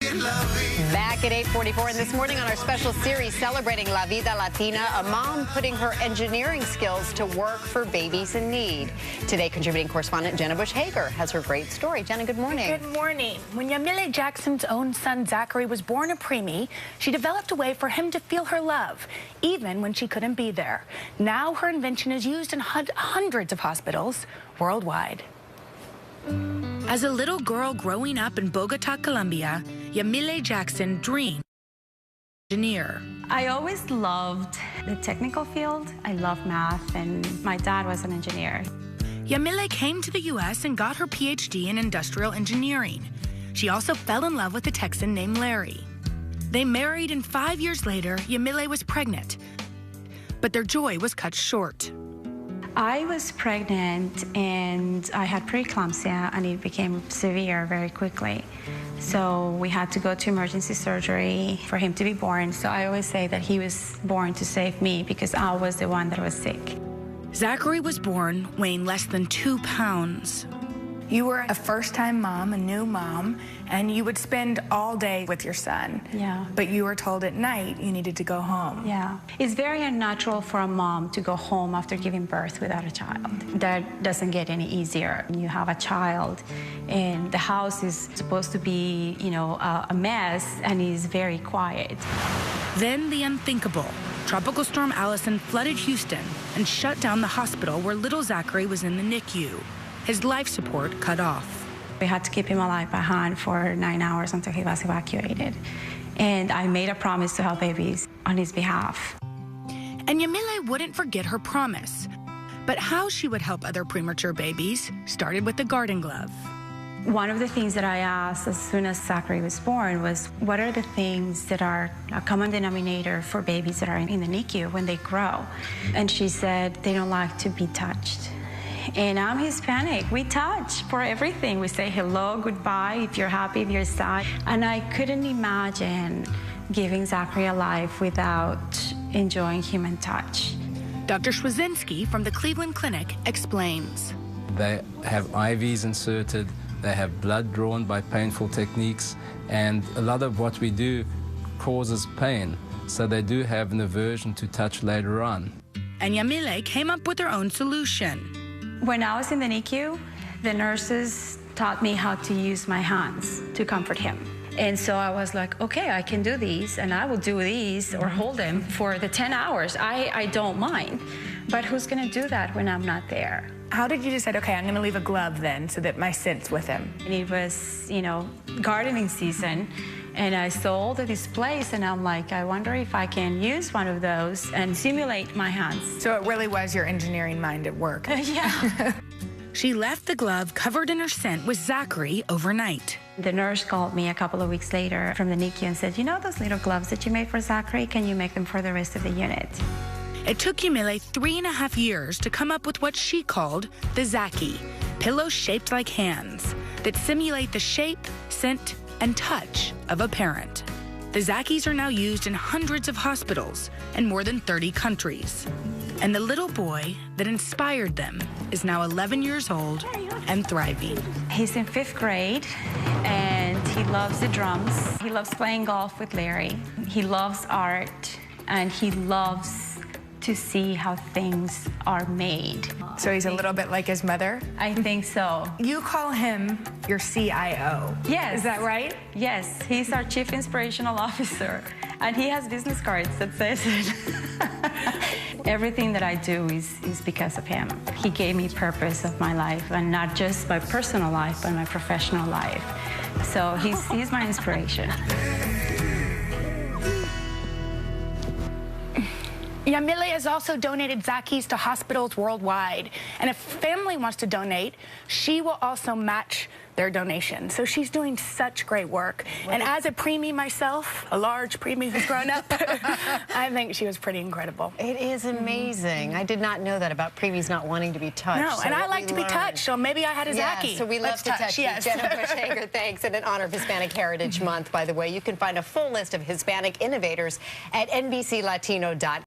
Back at 8:44, and this morning on our special series celebrating La Vida Latina, a mom putting her engineering skills to work for babies in need. Today, contributing correspondent Jenna Bush-Hager has her great story. Jenna, good morning. Good morning. When Yasmine Jackson's own son, Zachary, was born a preemie, she developed a way for him to feel her love, even when she couldn't be there. Now her invention is used in hundreds of hospitals worldwide. As a little girl growing up in Bogota, Colombia, Yasmine Jackson dreamed engineer. I always loved the technical field. I love math, and my dad was an engineer. Yasmine came to the U.S. and got her PhD in industrial engineering. She also fell in love with a Texan named Larry. They married, and 5 years later, Yasmine was pregnant. But their joy was cut short. I was pregnant, and I had preeclampsia, and it became severe very quickly. So we had to go to emergency surgery for him to be born. So I always say that he was born to save me because I was the one that was sick. Zachary was born weighing less than 2 pounds. You were a first-time mom, a new mom, and you would spend all day with your son. Yeah. But you were told at night you needed to go home. Yeah. It's very unnatural for a mom to go home after giving birth without a child. That doesn't get any easier. You have a child, and the house is supposed to be, a mess, and is very quiet. Then the unthinkable. Tropical Storm Allison flooded Houston and shut down the hospital where little Zachary was in the NICU. His life support cut off. We had to keep him alive by hand for 9 hours until he was evacuated. And I made a promise to help babies on his behalf. And Yasmine wouldn't forget her promise. But how she would help other premature babies started with the garden glove. One of the things that I asked as soon as Zachary was born was, what are the things that are a common denominator for babies that are in the NICU when they grow? And she said, they don't like to be touched. And I'm Hispanic. We touch for everything. We say hello, goodbye, if you're happy, if you're sad. And I couldn't imagine giving Zachary a life without enjoying human touch. Dr. Schwazinski from the Cleveland Clinic explains. They have IVs inserted, they have blood drawn by painful techniques, and a lot of what we do causes pain. So they do have an aversion to touch later on. And Yasmine came up with her own solution. When I was in the NICU, the nurses taught me how to use my hands to comfort him. And so I was like, okay, I can do these, and I will do these or hold them for the 10 hours. I don't mind. But who's going to do that when I'm not there? How did you decide, okay, I'm going to leave a glove then so that my scent's with him? And it was, gardening season. And I saw all the displays, and I'm like, I wonder if I can use one of those and simulate my hands. So it really was your engineering mind at work. Yeah. She left the glove covered in her scent with Zachary overnight. The nurse called me a couple of weeks later from the NICU and said, you know those little gloves that you made for Zachary? Can you make them for the rest of the unit? It took Yasmine 3.5 years to come up with what she called the Zacky, pillows shaped like hands that simulate the shape, scent, and touch of a parent. The Zackies are now used in hundreds of hospitals in more than 30 countries. And the little boy that inspired them is now 11 years old and thriving. He's in 5th grade, and he loves the drums. He loves playing golf with Larry. He loves art, and he loves to see how things are made. So he's a little bit like his mother? I think so. You call him your CIO. Yes. Is that right? Yes, he's our Chief Inspirational Officer, and he has business cards that says it. Everything that I do is because of him. He gave me purpose of my life, and not just my personal life, but my professional life. So he's my inspiration. Yasmine has also donated Zackies to hospitals worldwide. And if family wants to donate, she will also match their donation. So she's doing such great work. And as a preemie myself, a large preemie who's grown up, I think she was pretty incredible. It is amazing. I did not know that about preemies not wanting to be touched. No, and I like to be touched, so maybe I had a Zacky. So we love to touch you. Yes. Jenna Bush-Hager, thanks. And in honor of Hispanic Heritage Month, by the way, you can find a full list of Hispanic innovators at NBCLatino.com.